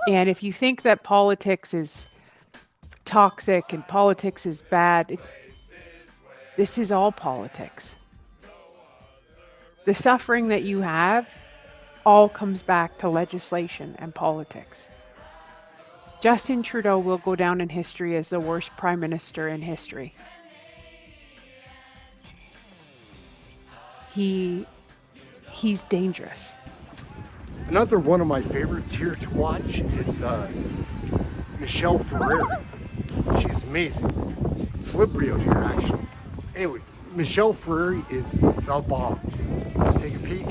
And if you think that politics is toxic and politics is bad, this is all politics. The suffering that you have all comes back to legislation and politics. Justin Trudeau will go down in history as the worst prime minister in history. He's dangerous. Another one of my favorites here to watch is Michelle Ferreri. She's amazing. Slippery out here, actually. Anyway, Michelle Ferreri is the bomb. Let's take a peek.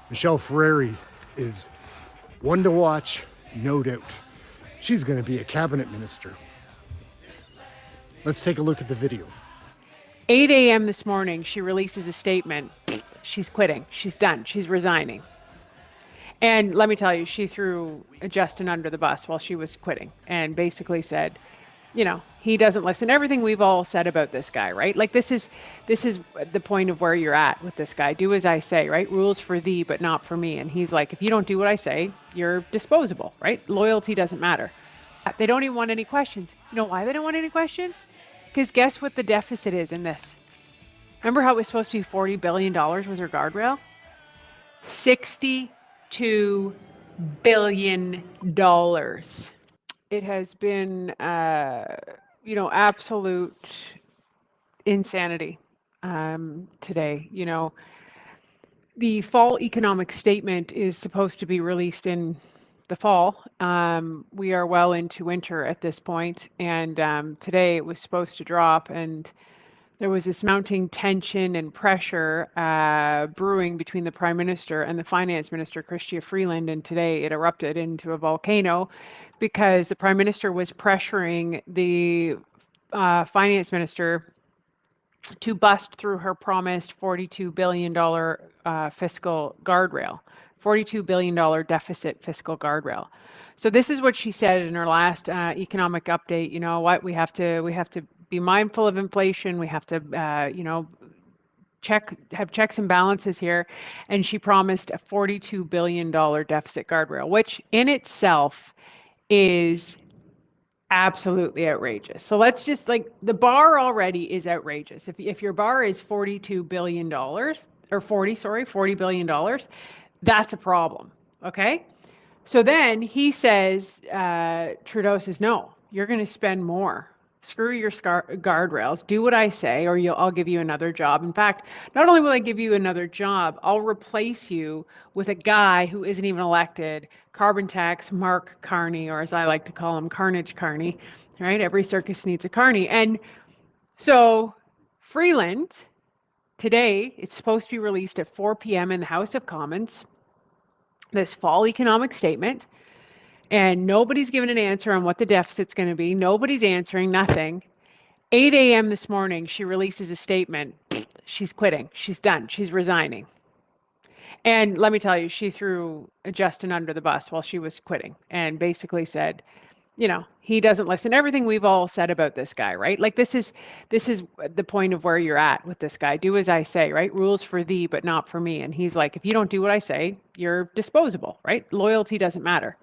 Michelle Ferreri is one to watch, no doubt. She's going to be a cabinet minister. Let's take a look at the video. 8 a.m. this morning, she releases a statement. She's quitting. She's done. She's resigning. And let me tell you, she threw Justin under the bus while she was quitting and basically said, you know, he doesn't listen. Everything we've all said about this guy, right? Like this is the point of where you're at with this guy. Do as I say, right? Rules for thee, but not for me. And he's like, if you don't do what I say, you're disposable, right? Loyalty doesn't matter. They don't even want any questions. You know why they don't want any questions? Because guess what the deficit is in this? Remember how it was supposed to be $40 billion was her guardrail? $62 billion. It has been, absolute insanity today. You know, the fall economic statement is supposed to be released in the fall. We are well into winter at this point, and today it was supposed to drop, and there was this mounting tension and pressure brewing between the Prime Minister and the Finance Minister, Chrystia Freeland, and today it erupted into a volcano because the Prime Minister was pressuring the Finance Minister to bust through her promised $42 billion fiscal guardrail, $42 billion deficit fiscal guardrail. So this is what she said in her last economic update. You know what? We have to be mindful of inflation. We have to, have checks and balances here. And she promised a $42 billion deficit guardrail, which in itself is absolutely outrageous. So let's just the bar already is outrageous. If your bar is $42 billion or $40 billion, that's a problem. Okay. So then he says, Trudeau says, no, you're going to spend more. Screw your guardrails. Do what I say, or I'll give you another job. In fact, not only will I give you another job, I'll replace you with a guy who isn't even elected, carbon tax Mark Carney, or as I like to call him, Carnage Carney. Right? Every circus needs a Carney. And so Freeland, today, it's supposed to be released at 4 p.m. in the House of Commons, this fall economic statement. And nobody's given an answer on what the deficit's going to be. Nobody's answering, nothing. 8 a.m. this morning, she releases a statement. She's quitting. She's done. She's resigning. And let me tell you, she threw Justin under the bus while she was quitting and basically said, you know, he doesn't listen. Everything we've all said about this guy, right? Like this is the point of where you're at with this guy. Do as I say, right? Rules for thee, but not for me. And he's like, if you don't do what I say, you're disposable, right? Loyalty doesn't matter.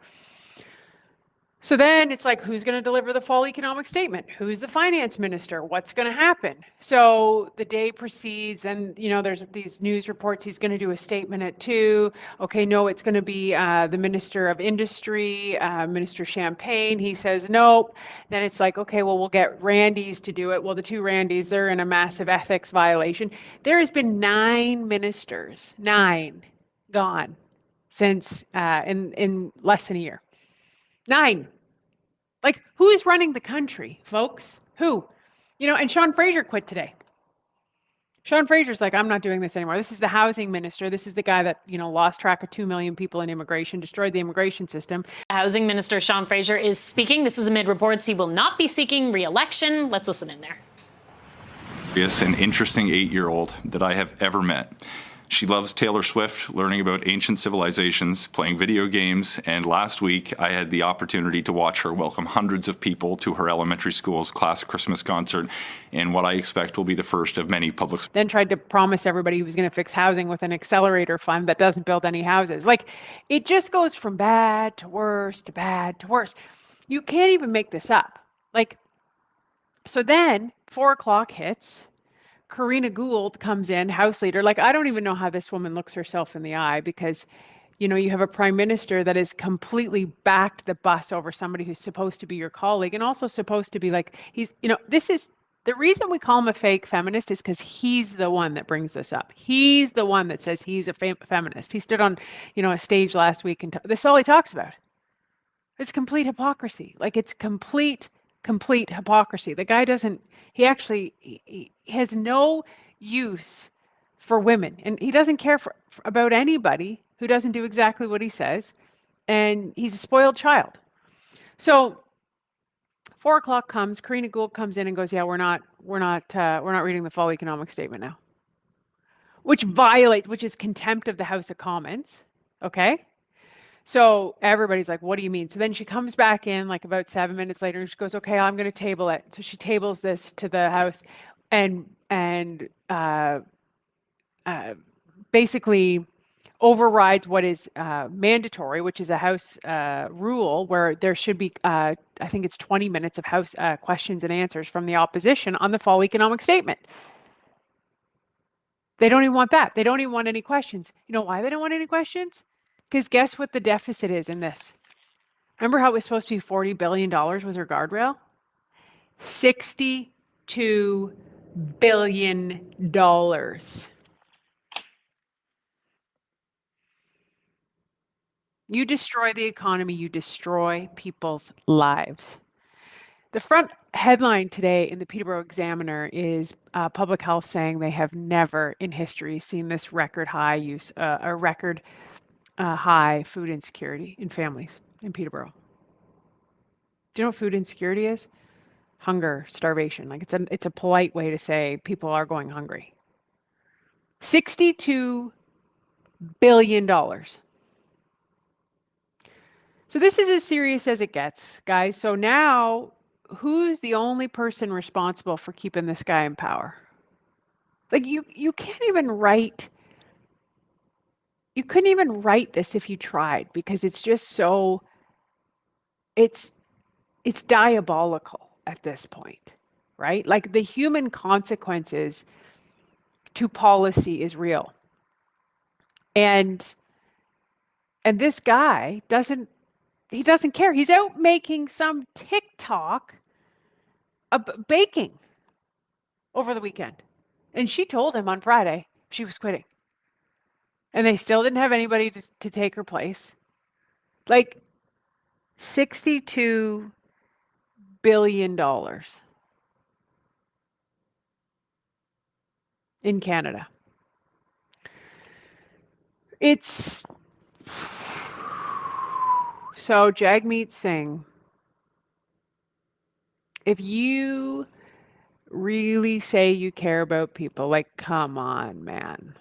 So then it's like, who's going to deliver the fall economic statement? Who's the finance minister? What's going to happen? So the day proceeds, and there's these news reports. He's going to do a statement at 2. Okay, no, it's going to be the Minister of Industry, Minister Champagne. He says nope. Then it's like, okay, well, we'll get Randys to do it. Well, the 2 Randys, they're in a massive ethics violation. There has been 9 ministers, 9 gone since in less than a year. 9. Like, who is running the country, folks? Who? And Sean Fraser quit today. Sean Fraser's like, I'm not doing this anymore. This is the housing minister. This is the guy that, lost track of 2 million people in immigration, destroyed the immigration system. Housing Minister Sean Fraser is speaking. This is amid reports he will not be seeking re-election. Let's listen in there. Is an interesting 8-year-old that I have ever met. She loves Taylor Swift, learning about ancient civilizations, playing video games, and last week I had the opportunity to watch her welcome hundreds of people to her elementary school's class Christmas concert in what I expect will be the first of many public. Then tried to promise everybody he was going to fix housing with an accelerator fund that doesn't build any houses. Like, it just goes from bad to worse to bad to worse. You can't even make this up. Like, so then 4 o'clock hits. Karina Gould comes in, House Leader. Like, I don't even know how this woman looks herself in the eye, because, you know, you have a prime minister that is completely backed the bus over somebody who's supposed to be your colleague and also supposed to be like, he's, you know, this is the reason we call him a fake feminist, is because he's the one that brings this up. He's the one that says he's a feminist. He stood on, you know, a stage last week and this is all he talks about. It's complete hypocrisy. Like, it's complete hypocrisy. The guy doesn't, he has no use for women, and he doesn't care about anybody who doesn't do exactly what he says, and he's a spoiled child. So 4 o'clock comes, Karina Gould comes in and goes, yeah, we're not reading the fall economic statement now, which is contempt of the House of Commons. Okay. So everybody's like, what do you mean? So then she comes back in like about 7 minutes later and she goes, okay, I'm going to table it. So she tables this to the House and basically overrides what is mandatory, which is a House rule where there should be, I think it's 20 minutes of House questions and answers from the opposition on the fall economic statement. They don't even want that. They don't even want any questions. You know why they don't want any questions? Because guess what the deficit is in this? Remember how it was supposed to be $40 billion was her guardrail? $62 billion. You destroy the economy, you destroy people's lives. The front headline today in the Peterborough Examiner is public health saying they have never in history seen this record high high food insecurity in families in Peterborough. Do you know what food insecurity is? Hunger, starvation. Like, it's a polite way to say people are going hungry. $62 billion. So this is as serious as it gets, guys. So now, who's the only person responsible for keeping this guy in power? Like, you can't even write. You couldn't even write this if you tried, because it's just so, it's diabolical at this point, right? Like, the human consequences to policy is real. And this guy doesn't care. He's out making some TikTok baking over the weekend. And she told him on Friday she was quitting. And they still didn't have anybody to take her place. Like, $62 billion in Canada. It's so Jagmeet Singh, if you really say you care about people, like, come on, man.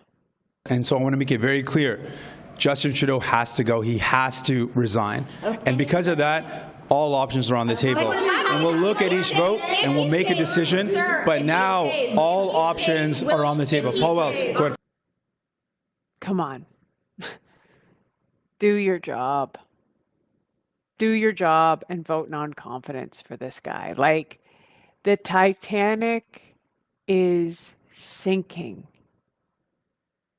And so I want to make it very clear, Justin Trudeau has to go. He has to resign. Okay. And because of that, all options are on the table. And we'll look at each vote and we'll make a decision. But now all options are on the table. Paul Wells, go ahead. Come on. Do your job. Do your job and vote non-confidence for this guy. Like, the Titanic is sinking.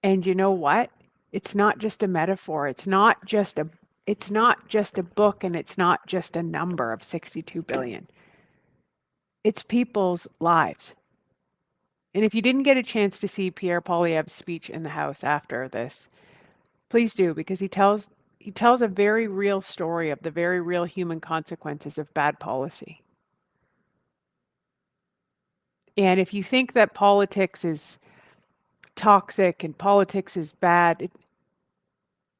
And you know what? It's not just a metaphor. It's not just a book, and it's not just a number of 62 billion. It's people's lives. And if you didn't get a chance to see Pierre Poilievre's speech in the House after this, please do, because he tells a very real story of the very real human consequences of bad policy. And if you think that politics is toxic and politics is bad,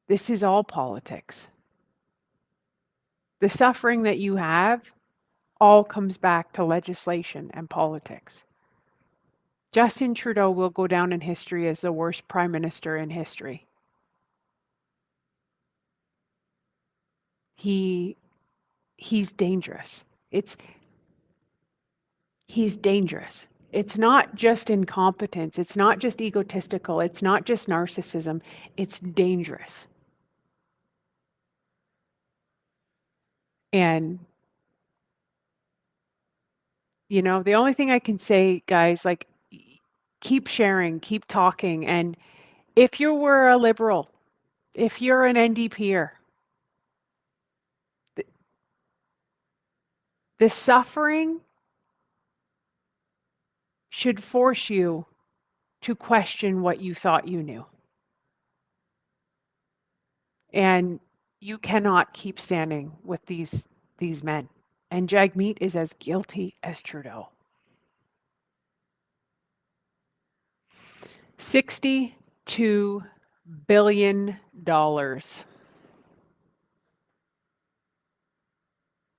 this is all politics. The suffering that you have all comes back to legislation and politics. Justin Trudeau will go down in history as the worst prime minister in history. He's dangerous. He's dangerous. It's not just incompetence. It's not just egotistical. It's not just narcissism. It's dangerous. And, you know, the only thing I can say, guys, like, keep sharing, keep talking. And if you were a liberal, if you're an NDPer, the suffering should force you to question what you thought you knew. And you cannot keep standing with these men. And Jagmeet is as guilty as Trudeau. $62 billion.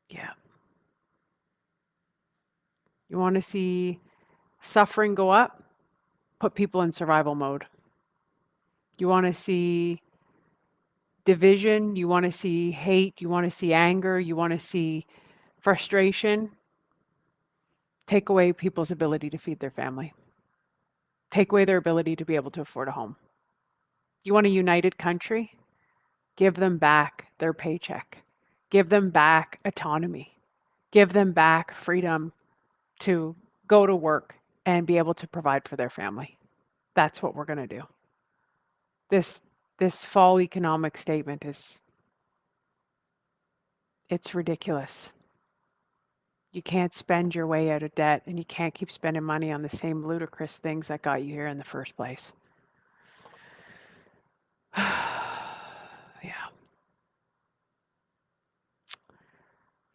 Yeah. You want to see suffering go up? Put people in survival mode. You want to see division? You want to see hate? You want to see anger? You want to see frustration? Take away people's ability to feed their family. Take away their ability to be able to afford a home. You want a united country? Give them back their paycheck. Give them back autonomy. Give them back freedom to go to work and be able to provide for their family. That's what we're going to do. This fall economic statement it's ridiculous. You can't spend your way out of debt, and you can't keep spending money on the same ludicrous things that got you here in the first place.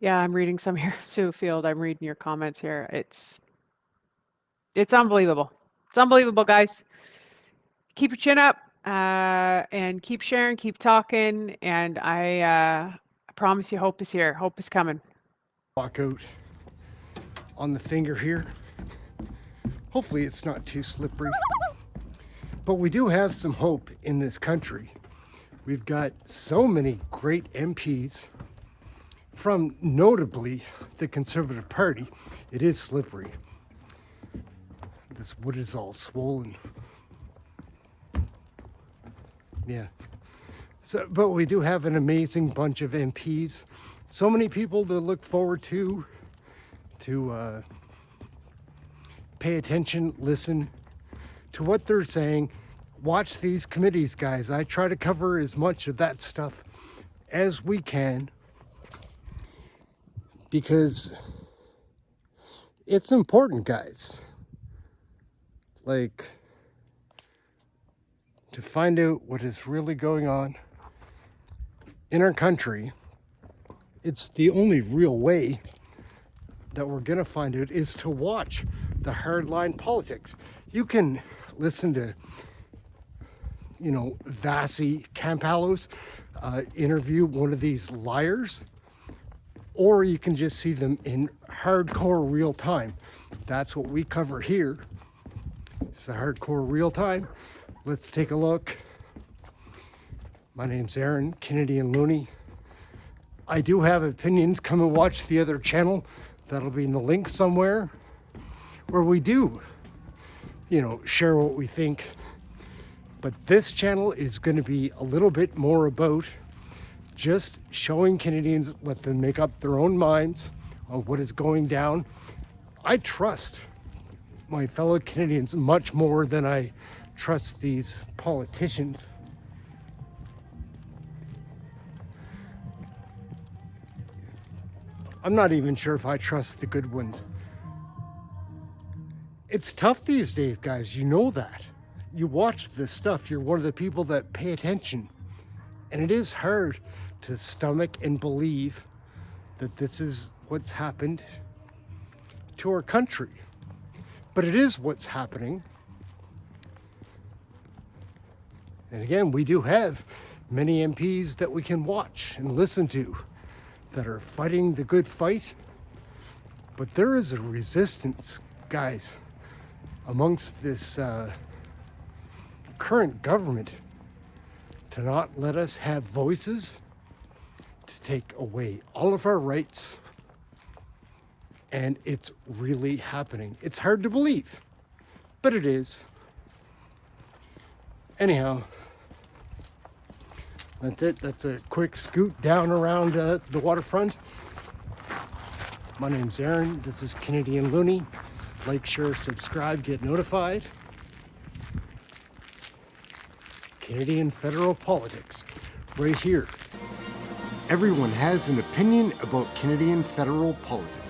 Yeah, I'm reading some here. Sue Field, I'm reading your comments here. It's unbelievable. It's unbelievable, guys. Keep your chin up and keep sharing, keep talking. And I promise you hope is here. Hope is coming. Walk out on the finger here. Hopefully it's not too slippery. But we do have some hope in this country. We've got so many great MPs from notably the Conservative Party. It is slippery. This wood is all swollen. Yeah. So, but we do have an amazing bunch of MPs. So many people to look forward to pay attention, listen to what they're saying. Watch these committees, guys. I try to cover as much of that stuff as we can because it's important, guys. Like, to find out what is really going on in our country. It's the only real way that we're going to find out is to watch the hardline politics. You can listen to, you know, Vasi Campalos interview one of these liars, or you can just see them in hardcore real time. That's what we cover here. It's the hardcore real time. Let's take a look. My name's Aaron, Canadian Looney. I do have opinions. Come and watch the other channel. That'll be in the link somewhere, where we do, you know, share what we think. But this channel is going to be a little bit more about just showing Canadians, let them make up their own minds on what is going down. I trust my fellow Canadians much more than I trust these politicians. I'm not even sure if I trust the good ones. It's tough these days, guys. You know that. You watch this stuff. You're one of the people that pay attention. And it is hard to stomach and believe that this is what's happened to our country. But it is what's happening. And again, we do have many MPs that we can watch and listen to that are fighting the good fight. But there is a resistance, guys, amongst this current government to not let us have voices, to take away all of our rights. And it's really happening. It's hard to believe, but it is. Anyhow, that's it. That's a quick scoot down around the waterfront. My name's Aaron. This is Canadian Looney. Like, share, subscribe, get notified. Canadian federal politics, right here. Everyone has an opinion about Canadian federal politics.